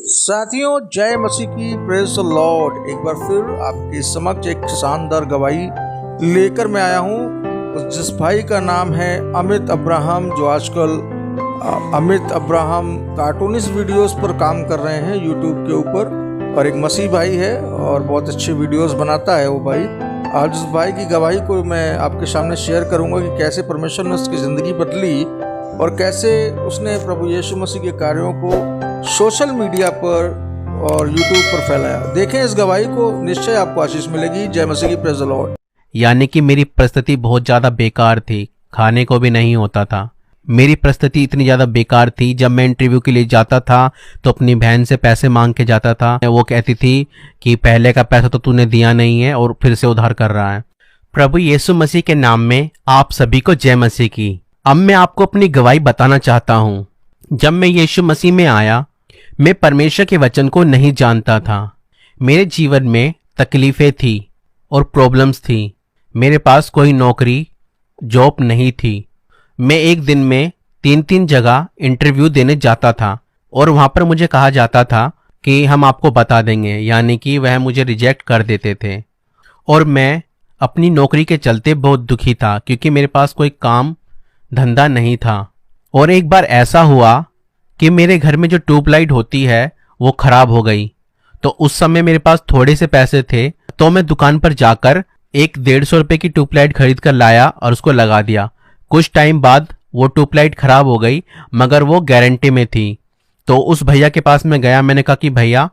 साथियों, जय मसीह की, प्रेज द लॉर्ड। एक बार फिर आपके समक्ष एक शानदार गवाही लेकर मैं आया हूँ। जिस भाई का नाम है अमित अब्राहम, जो आजकल अमित अब्राहम कार्टूनिस्ट वीडियोस पर काम कर रहे हैं यूट्यूब के ऊपर, और एक मसीह भाई है और बहुत अच्छे वीडियोस बनाता है वो भाई। आज उस भाई की गवाही को मैं आपके सामने शेयर करूंगा कि कैसे परमेश्वर ने उसकी ज़िंदगी बदली और कैसे उसने प्रभु यीशु मसीह के कार्यों को सोशल मीडिया पर और यूट्यूब पर फैलाया। देखें इस गवाही को, निश्चय आपको आशीष मिलेगी। जय मसीह की, प्रेज द लॉर्ड। यानी कि मेरी परिस्थिति बहुत ज़्यादा बेकार थी, खाने को भी नहीं होता था। मेरी परिस्थिति इतनी ज़्यादा बेकार थी, जब मैं इंटरव्यू के लिए जाता था तो अपनी बहन से पैसे मांग के जाता था। वो कहती थी कि पहले का पैसा तो तूने दिया नहीं है और फिर से उधार कर रहा है। प्रभु यीशु मसीह के नाम में आप सभी को जय मसीह की। अब मैं आपको अपनी गवाही बताना चाहता हूँ। जब मैं यीशु मसीह में आया, मैं परमेश्वर के वचन को नहीं जानता था। मेरे जीवन में तकलीफें थी और प्रॉब्लम्स थी। मेरे पास कोई नौकरी, जॉब नहीं थी। मैं एक दिन में 3-3 जगह इंटरव्यू देने जाता था और वहाँ पर मुझे कहा जाता था कि हम आपको बता देंगे, यानी कि वह मुझे रिजेक्ट कर देते थे। और मैं अपनी नौकरी के चलते बहुत दुखी था, क्योंकि मेरे पास कोई काम धंधा नहीं था। और एक बार ऐसा हुआ कि मेरे घर में जो ट्यूबलाइट होती है वो खराब हो गई। तो उस समय मेरे पास थोड़े से पैसे थे, तो मैं दुकान पर जाकर एक 150 रुपए की ट्यूबलाइट खरीद कर लाया और उसको लगा दिया। कुछ टाइम बाद वो ट्यूबलाइट खराब हो गई, मगर वो गारंटी में थी। तो उस भैया के पास मैं गया, मैंने कहा कि भैया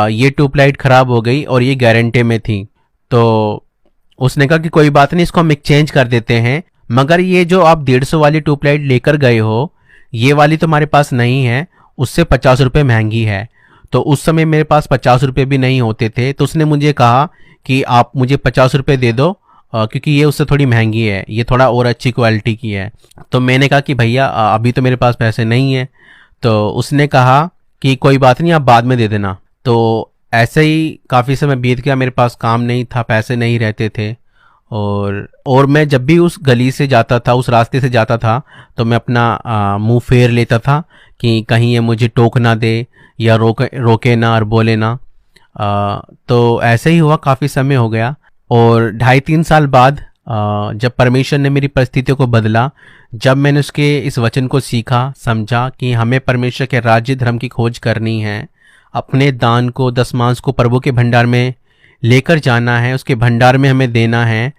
ये ट्यूबलाइट खराब हो गई और ये गारंटी में थी। तो उसने कहा कि कोई बात नहीं, इसको हम एक्सचेंज कर देते हैं, मगर ये जो आप 150 वाली ट्यूबलाइट लेकर गए हो, ये वाली तो हमारे पास नहीं है, उससे 50 रुपये महंगी है। तो उस समय मेरे पास 50 रुपये भी नहीं होते थे। तो उसने मुझे कहा कि आप मुझे 50 रुपये दे दो, क्योंकि ये उससे थोड़ी महंगी है, ये थोड़ा और अच्छी क्वालिटी की है। तो मैंने कहा कि भैया अभी तो मेरे पास पैसे नहीं है। तो उसने कहा कि कोई बात नहीं, आप बाद में दे देना। तो ऐसे ही काफ़ी समय बीत गया, मेरे पास काम नहीं था, पैसे नहीं रहते थे। और मैं जब भी उस गली से जाता था, उस रास्ते से जाता था, तो मैं अपना मुंह फेर लेता था कि कहीं ये मुझे टोक ना दे या रोके ना और बोले ना। तो ऐसे ही हुआ, काफ़ी समय हो गया। और 2.5-3 साल बाद जब परमेश्वर ने मेरी परिस्थितियों को बदला, जब मैंने उसके इस वचन को सीखा, समझा कि हमें परमेश्वर के राज्य धर्म की खोज करनी है, अपने दान को, दशमांश को प्रभु के भंडार में लेकर जाना है, उसके भंडार में हमें देना है,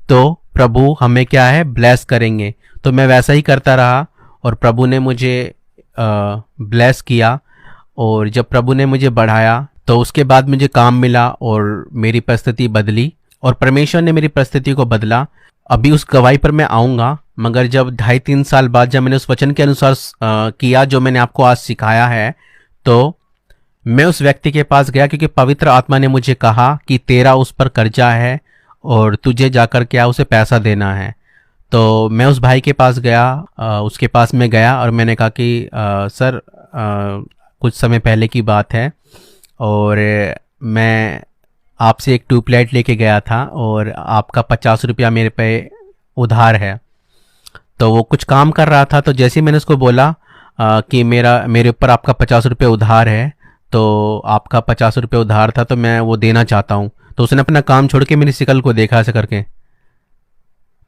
तो प्रभु हमें क्या है, ब्लेस करेंगे। तो मैं वैसा ही करता रहा और प्रभु ने मुझे ब्लेस किया। और जब प्रभु ने मुझे बढ़ाया, तो उसके बाद मुझे काम मिला और मेरी परिस्थिति बदली और परमेश्वर ने मेरी परिस्थिति को बदला। अभी उस गवाही पर मैं आऊँगा, मगर जब 2.5-3 साल बाद जब मैंने उस वचन के अनुसार किया जो मैंने आपको आज सिखाया है, तो मैं उस व्यक्ति के पास गया, क्योंकि पवित्र आत्मा ने मुझे कहा कि तेरा उस पर कर्जा है और तुझे जाकर क्या उसे पैसा देना है। तो मैं उस भाई के पास गया, उसके पास मैं गया और मैंने कहा कि सर, कुछ समय पहले की बात है और मैं आपसे एक ट्यूबलाइट लेके गया था और आपका 50 रुपया मेरे पे उधार है। तो वो कुछ काम कर रहा था, तो जैसे ही मैंने उसको बोला कि मेरे ऊपर आपका 50 रुपये उधार है, तो आपका 50 रुपये उधार था, तो मैं वो देना चाहता हूँ। तो उसने अपना काम छोड़ के मेरी शिकल को देखा ऐसे करके,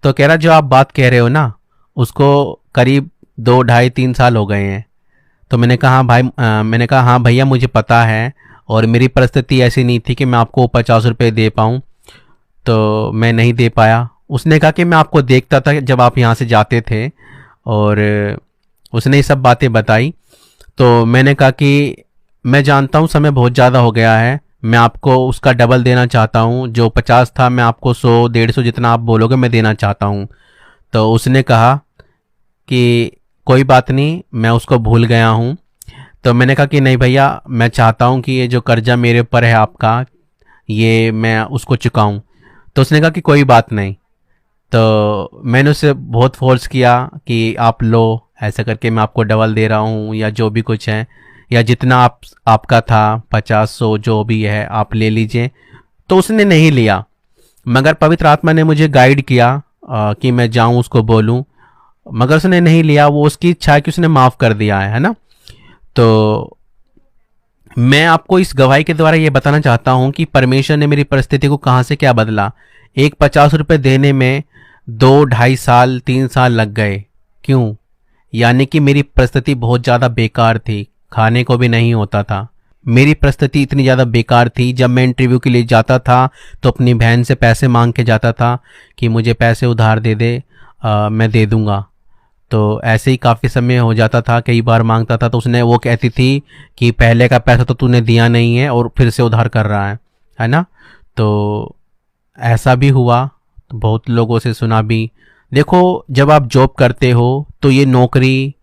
तो कह रहा जो आप बात कह रहे हो ना, उसको करीब 2-2.5-3 साल हो गए हैं। तो मैंने कहा हाँ भाई, मैंने कहा हाँ भैया, मुझे पता है और मेरी परिस्थिति ऐसी नहीं थी कि मैं आपको 50 रुपये दे पाऊँ, तो मैं नहीं दे पाया। उसने कहा कि मैं आपको देखता था जब आप यहाँ से जाते थे, और उसने ये सब बातें बताई। तो मैंने कहा कि मैं जानता हूँ समय बहुत ज़्यादा हो गया है, मैं आपको उसका डबल देना चाहता हूँ। जो 50 था, मैं आपको 100-150 जितना आप बोलोगे मैं देना चाहता हूँ। तो उसने कहा कि कोई बात नहीं, मैं उसको भूल गया हूँ। तो मैंने कहा कि नहीं भैया, मैं चाहता हूँ कि ये जो कर्जा मेरे ऊपर है आपका, ये मैं उसको चुकाऊँ। तो उसने कहा कि कोई बात नहीं। तो मैंने उससे बहुत फोर्स किया कि आप लो, ऐसा करके मैं आपको डबल दे रहा हूँ, या जो भी कुछ है, या जितना आपका था 50-100 जो भी है आप ले लीजिए। तो उसने नहीं लिया, मगर पवित्र आत्मा ने मुझे गाइड किया कि मैं जाऊं उसको बोलूं, मगर उसने नहीं लिया। वो उसकी इच्छा है कि उसने माफ़ कर दिया है ना। तो मैं आपको इस गवाही के द्वारा ये बताना चाहता हूँ कि परमेश्वर ने मेरी परिस्थिति को कहाँ से क्या बदला। एक 50 रुपये देने में 2-2.5 साल 3 साल लग गए। क्यों? यानी कि मेरी परिस्थिति बहुत ज़्यादा बेकार थी, खाने को भी नहीं होता था। मेरी परिस्थिति इतनी ज़्यादा बेकार थी, जब मैं इंटरव्यू के लिए जाता था तो अपनी बहन से पैसे मांग के जाता था कि मुझे पैसे उधार दे दे, मैं दे दूँगा। तो ऐसे ही काफ़ी समय हो जाता था, कई बार मांगता था तो उसने वो कहती थी कि पहले का पैसा तो तूने दिया नहीं है और फिर से उधार कर रहा है ना। तो ऐसा भी हुआ, तो बहुत लोगों से सुना भी। देखो, जब आप जॉब करते हो तो ये नौकरी,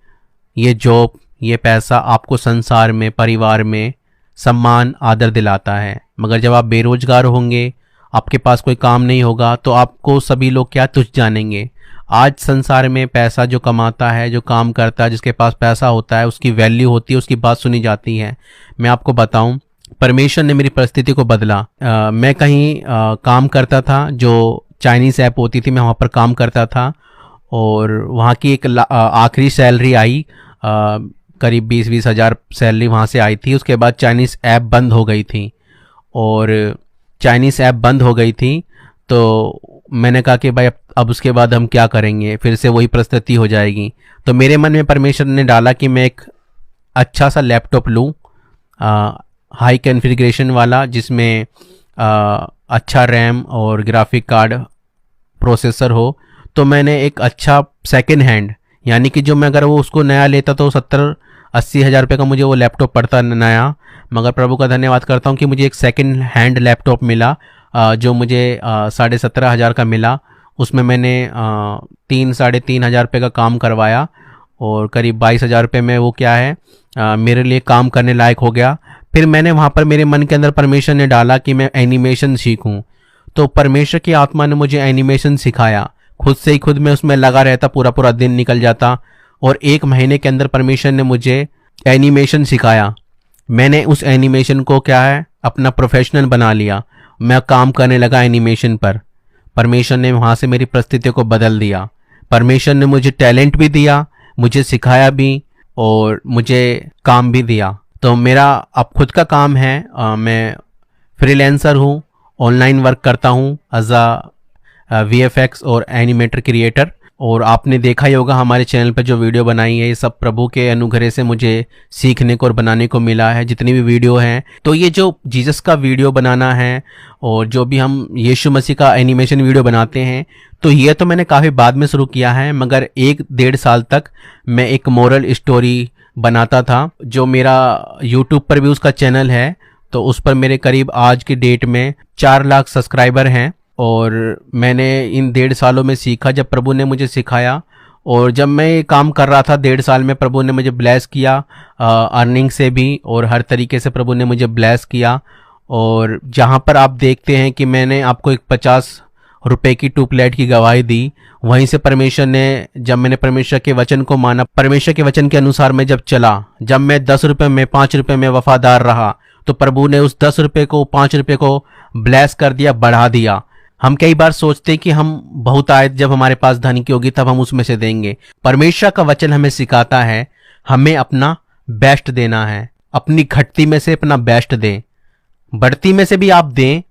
ये जॉब, ये पैसा आपको संसार में, परिवार में सम्मान, आदर दिलाता है। मगर जब आप बेरोजगार होंगे, आपके पास कोई काम नहीं होगा, तो आपको सभी लोग क्या तुच्छ जानेंगे। आज संसार में पैसा जो कमाता है, जो काम करता है, जिसके पास पैसा होता है, उसकी वैल्यू होती है, उसकी बात सुनी जाती है। मैं आपको बताऊं, परमेश्वर ने मेरी परिस्थिति को बदला। मैं कहीं काम करता था, जो चाइनीज़ ऐप होती थी, मैं वहाँ पर काम करता था और वहाँ की एक आखिरी सैलरी आई, करीब 20-20 हज़ार सैलरी वहाँ से आई थी। उसके बाद चाइनीज़ ऐप बंद हो गई थी और चाइनीज़ ऐप बंद हो गई थी तो मैंने कहा कि भाई अब उसके बाद हम क्या करेंगे, फिर से वही परिस्थिति हो जाएगी। तो मेरे मन में परमेश्वर ने डाला कि मैं एक अच्छा सा लैपटॉप लूँ, हाई कॉन्फ़िगरेशन वाला, जिसमें अच्छा रैम और ग्राफिक कार्ड प्रोसेसर हो। तो मैंने एक अच्छा सेकंड हैंड, यानी कि जो मैं अगर वो उसको नया लेता तो 70-80 हज़ार रुपये का मुझे वो लैपटॉप पड़ता नया। मगर प्रभु का धन्यवाद करता हूँ कि मुझे एक सेकंड हैंड लैपटॉप मिला, जो मुझे 17.5 हज़ार का मिला। उसमें मैंने 3-3.5 हज़ार रुपये का काम करवाया और करीब 22 हज़ार रुपये में वो क्या है, मेरे लिए काम करने लायक हो गया। फिर मैंने वहाँ पर, मेरे मन के अंदर परमेश्वर ने डाला कि मैं एनिमेशन सीखूं। तो परमेश्वर की आत्मा ने मुझे एनिमेशन सिखाया। खुद से ही खुद मैं उसमें लगा रहता, पूरा पूरा दिन निकल जाता और 1 महीने के अंदर परमेश्वर ने मुझे एनिमेशन सिखाया। मैंने उस एनिमेशन को क्या है, अपना प्रोफेशनल बना लिया। मैं काम करने लगा एनिमेशन पर। परमेश्वर ने वहाँ से मेरी परिस्थिति को बदल दिया। परमेश्वर ने मुझे टैलेंट भी दिया, मुझे सिखाया भी और मुझे काम भी दिया। तो मेरा अब खुद का काम है, मैं फ्रीलांसर हूँ, ऑनलाइन वर्क करता हूँ एज अ VFX और एनिमेटर क्रिएटर। और आपने देखा ही होगा हमारे चैनल पर जो वीडियो बनाई है, ये सब प्रभु के अनुग्रह से मुझे सीखने को और बनाने को मिला है, जितनी भी वीडियो हैं। तो ये जो जीसस का वीडियो बनाना है और जो भी हम यीशु मसीह का एनिमेशन वीडियो बनाते हैं, तो ये तो मैंने काफ़ी बाद में शुरू किया है। मगर 1-1.5 साल तक मैं एक मोरल स्टोरी बनाता था, जो मेरा यूट्यूब पर भी उसका चैनल है। तो उस पर मेरे करीब आज की डेट में 4 लाख सब्सक्राइबर हैं। और मैंने इन 1.5 सालों में सीखा, जब प्रभु ने मुझे सिखाया। और जब मैं ये काम कर रहा था 1.5 साल में, प्रभु ने मुझे ब्लेस किया अर्निंग से भी, और हर तरीके से प्रभु ने मुझे ब्लेस किया। और जहाँ पर आप देखते हैं कि मैंने आपको एक 50 रुपए की ट्यूबलाइट की गवाही दी, वहीं से परमेश्वर ने, जब मैंने परमेश्वर के वचन को माना, परमेश्वर के वचन के अनुसार मैं जब चला, जब मैं 10 रुपये में, 5 रुपये में वफादार रहा, तो प्रभु ने उस 10 रुपये को, 5 रुपये को ब्लेस कर दिया, बढ़ा दिया। हम कई बार सोचते कि हम बहुत आए, जब हमारे पास धन की होगी तब हम उसमें से देंगे। परमेश्वर का वचन हमें सिखाता है हमें अपना बेस्ट देना है। अपनी घटती में से अपना बेस्ट दें, बढ़ती में से भी आप दें।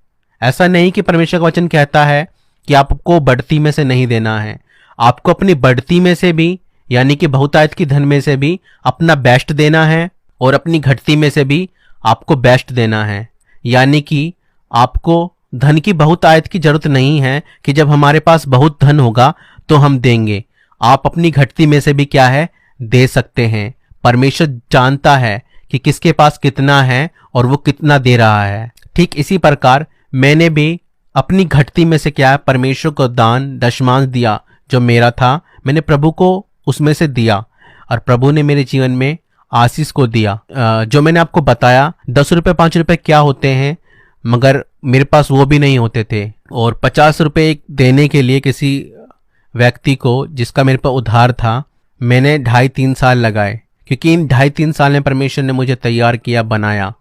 ऐसा नहीं कि परमेश्वर का वचन कहता है कि आपको बढ़ती में से नहीं देना है। आपको अपनी बढ़ती में से भी, यानी कि बहुतायत की धन में से भी अपना बेस्ट देना है, और अपनी घटती में से भी आपको बेस्ट देना है। यानी कि आपको धन की बहुतायत की जरूरत नहीं है कि जब हमारे पास बहुत धन होगा तो हम देंगे। आप अपनी घटती में से भी क्या है, दे सकते हैं। परमेश्वर जानता है कि किसके पास कितना है और वो कितना दे रहा है। ठीक इसी प्रकार मैंने भी अपनी घटती में से क्या है, परमेश्वर को दान, दशमांश दिया जो मेरा था। मैंने प्रभु को उसमें से दिया और प्रभु ने मेरे जीवन में आशीष को दिया। जो मैंने आपको बताया 10 रुपये 5 रुपये क्या होते हैं, मगर मेरे पास वो भी नहीं होते थे। और 50 रुपये देने के लिए किसी व्यक्ति को, जिसका मेरे पास उधार था, मैंने 2.5-3 साल लगाए, क्योंकि इन 2.5-3 साल में परमेश्वर ने मुझे तैयार किया, बनाया।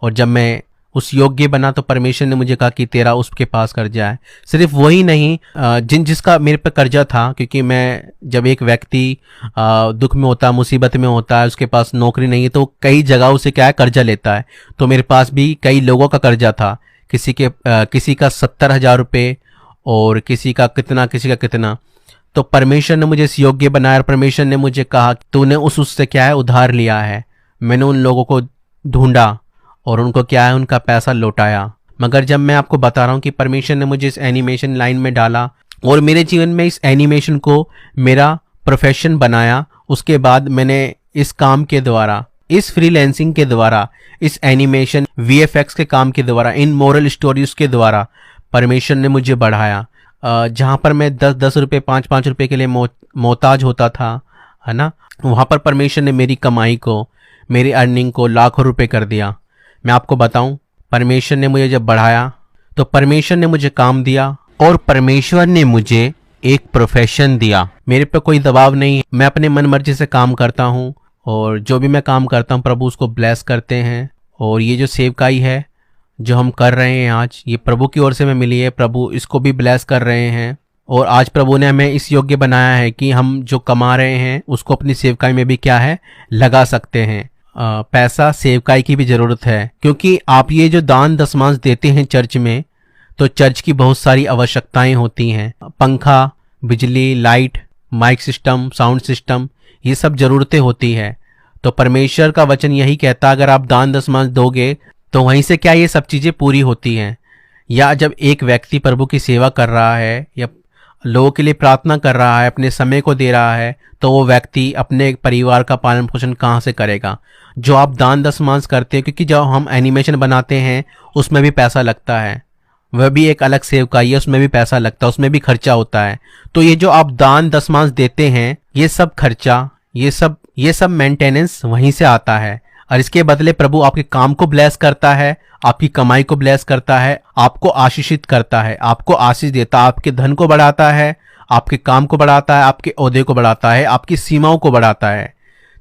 और जब मैं उस योग्य बना तो परमेश्वर ने मुझे कहा कि तेरा उसके पास कर्जा है। सिर्फ वही नहीं, जिसका मेरे पे कर्जा था, क्योंकि मैं जब एक व्यक्ति दुख में होता है, मुसीबत में होता है, उसके पास नौकरी नहीं है, तो कई जगहों से क्या है कर्जा लेता है। तो मेरे पास भी कई लोगों का कर्जा था, किसी का 70,000 रुपये और किसी का कितना। तो परमेश्वर ने मुझे इस योग्य बनाया और परमेश्वर ने मुझे कहा तूने उससे क्या है उधार लिया है। मैंने उन लोगों को ढूंढा और उनको क्या है उनका पैसा लौटाया। मगर जब मैं आपको बता रहा हूँ कि परमेश्वर ने मुझे इस एनिमेशन लाइन में डाला और मेरे जीवन में इस एनिमेशन को मेरा प्रोफेशन बनाया, उसके बाद मैंने इस काम के द्वारा, इस फ्रीलैंसिंग के द्वारा, इस एनिमेशन VFX के काम के द्वारा, इन मोरल स्टोरीज के द्वारा परमेश्वर ने मुझे बढ़ाया। जहाँ पर मैं 10-10 रुपये 5-5 रुपये के लिए मोहताज होता था, है ना, वहाँ पर परमेश्वर ने मेरी कमाई को, मेरी अर्निंग को लाखों रुपए कर दिया। मैं आपको बताऊं, परमेश्वर ने मुझे जब बढ़ाया तो परमेश्वर ने मुझे काम दिया और परमेश्वर ने मुझे एक प्रोफेशन दिया। मेरे पे कोई दबाव नहीं, मैं अपने मन मर्जी से काम करता हूँ और जो भी मैं काम करता हूँ प्रभु उसको ब्लेस करते हैं। और ये जो सेवकाई है जो हम कर रहे हैं आज, ये प्रभु की ओर से हमें मिली है, प्रभु इसको भी ब्लेस कर रहे हैं। और आज प्रभु ने हमें इस योग्य बनाया है कि हम जो कमा रहे हैं उसको अपनी सेवकाई में भी क्या है लगा सकते हैं। पैसा सेवकाई की भी ज़रूरत है, क्योंकि आप ये जो दान दशमांश देते हैं चर्च में, तो चर्च की बहुत सारी आवश्यकताएं होती हैं। पंखा, बिजली, light, mic system, sound system, ये सब ज़रूरतें होती है। तो परमेश्वर का वचन यही कहता है अगर आप दान दशमांश दोगे तो वहीं से क्या ये सब चीज़ें पूरी होती हैं। या जब एक व्यक्ति प्रभु की सेवा कर रहा है या लोगों के लिए प्रार्थना कर रहा है, अपने समय को दे रहा है, तो वो व्यक्ति अपने परिवार का पालन पोषण कहाँ से करेगा। जो आप दान दशमांश करते हैं, क्योंकि जब हम एनिमेशन बनाते हैं उसमें भी पैसा लगता है, वह भी एक अलग सेवकाई है, उसमें भी पैसा लगता है, उसमें भी खर्चा होता है। तो ये जो आप दान दशमांश देते हैं, ये सब खर्चा, ये सब मेंटेनेंस वहीं से आता है। और इसके बदले प्रभु आपके काम को ब्लेस करता है, आपकी कमाई को ब्लेस करता है, आपको आशीषित करता है, आपको आशीष देता है, आपके धन को बढ़ाता है, आपके काम को बढ़ाता है, आपके ओहदे को बढ़ाता है, आपकी सीमाओं को बढ़ाता है।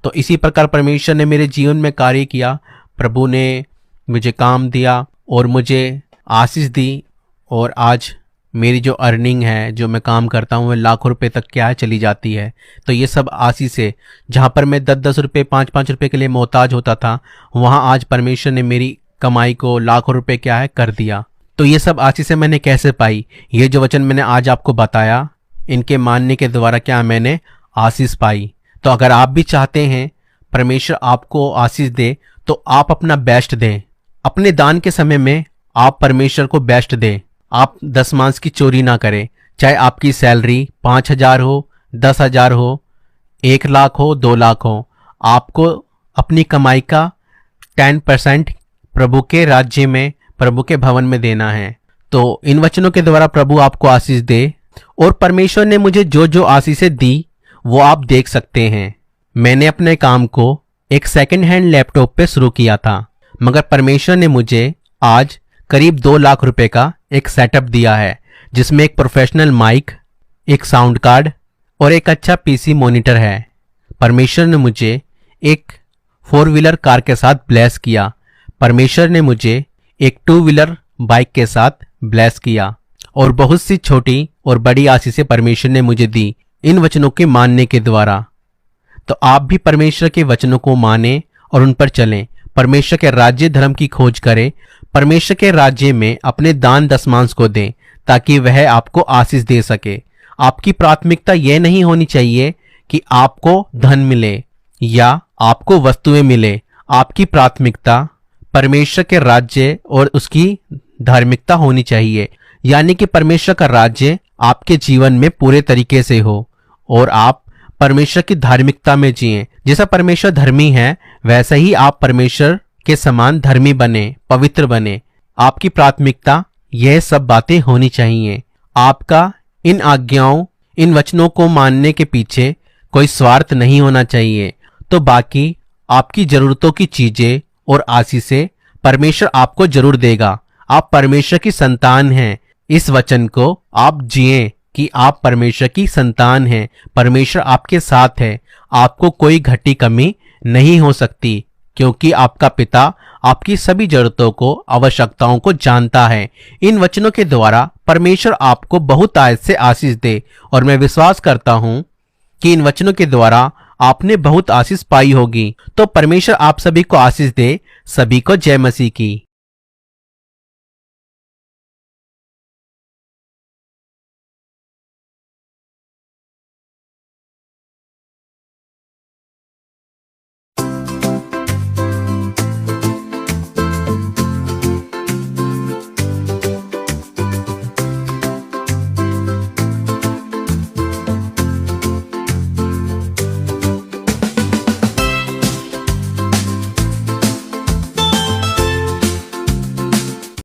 तो इसी प्रकार परमेश्वर ने मेरे जीवन में कार्य किया। प्रभु ने मुझे काम दिया और मुझे आशीष दी, और आज मेरी जो अर्निंग है, जो मैं काम करता हूँ, वह लाखों रुपए तक क्या है चली जाती है। तो ये सब आशीष है। जहाँ पर मैं 10-10 रुपये 5-5 रुपये के लिए मोहताज होता था, वहाँ आज परमेश्वर ने मेरी कमाई को लाखों रुपए क्या है कर दिया। तो ये सब आशीषें मैंने कैसे पाई? ये जो वचन मैंने आज आपको बताया, इनके मानने के द्वारा क्या मैंने आशीष पाई। तो अगर आप भी चाहते हैं परमेश्वर आपको आशीष दे, तो आप अपना बेस्ट दें। अपने दान के समय में आप परमेश्वर को बेस्ट दें। आप दशमांश की चोरी ना करें। चाहे आपकी सैलरी 5,000 हो, 10,000 हो, 1 लाख हो, 2 लाख हो, आपको अपनी कमाई का 10% प्रभु के राज्य में, प्रभु के भवन में देना है। तो इन वचनों के द्वारा प्रभु आपको आशीष दे। और परमेश्वर ने मुझे जो जो आशीषें दी वो आप देख सकते हैं। मैंने अपने काम को एक सेकंड हैंड लैपटॉप पे शुरू किया था, मगर परमेश्वर ने मुझे आज करीब 2 लाख रुपए का एक सेटअप दिया है, जिसमें एक प्रोफेशनल माइक, एक साउंड कार्ड और एक अच्छा PC मॉनिटर है। परमेश्वर ने मुझे एक 4 व्हीलर कार के साथ ब्लेस किया। परमेश्वर ने मुझे एक 2 व्हीलर बाइक के साथ ब्लेस किया, और बहुत सी छोटी और बड़ी आशीषें परमेश्वर ने मुझे दी इन वचनों के मानने के द्वारा। तो आप भी परमेश्वर के वचनों को माने और उन पर चलें। परमेश्वर के राज्य धर्म की खोज करें। परमेश्वर के राज्य में अपने दान दशमांश को दें, ताकि वह आपको आशीष दे सके। आपकी प्राथमिकता यह नहीं होनी चाहिए कि आपको धन मिले या आपको वस्तुएं मिले। आपकी प्राथमिकता परमेश्वर के राज्य और उसकी धार्मिकता होनी चाहिए, यानी कि परमेश्वर का राज्य आपके जीवन में पूरे तरीके से हो और आप परमेश्वर की धार्मिकता में जिएं। जैसा परमेश्वर धर्मी है, वैसे ही आप परमेश्वर के समान धर्मी बने, पवित्र बने। आपकी प्राथमिकता यह सब बातें होनी चाहिए। आपका इन आज्ञाओं, इन वचनों को मानने के पीछे कोई स्वार्थ नहीं होना चाहिए। तो बाकी आपकी जरूरतों की चीजें और आशीषें परमेश्वर आपको जरूर देगा। आप परमेश्वर की संतान हैं। इस वचन को आप जिएं कि आप परमेश्वर की संतान हैं। परमेश्वर आपके साथ है। आपको कोई घटी कमी नहीं हो सकती, क्योंकि आपका पिता आपकी सभी जरूरतों को, आवश्यकताओं को जानता है। इन वचनों के द्वारा परमेश्वर आपको बहुत आयत से आशीष दे और मैं विश्वास करता हूं कि इन वचनों के द्वारा आपने बहुत आशीष पाई होगी। तो परमेश्वर आप सभी को आशीष दे। सभी को जय मसीह की।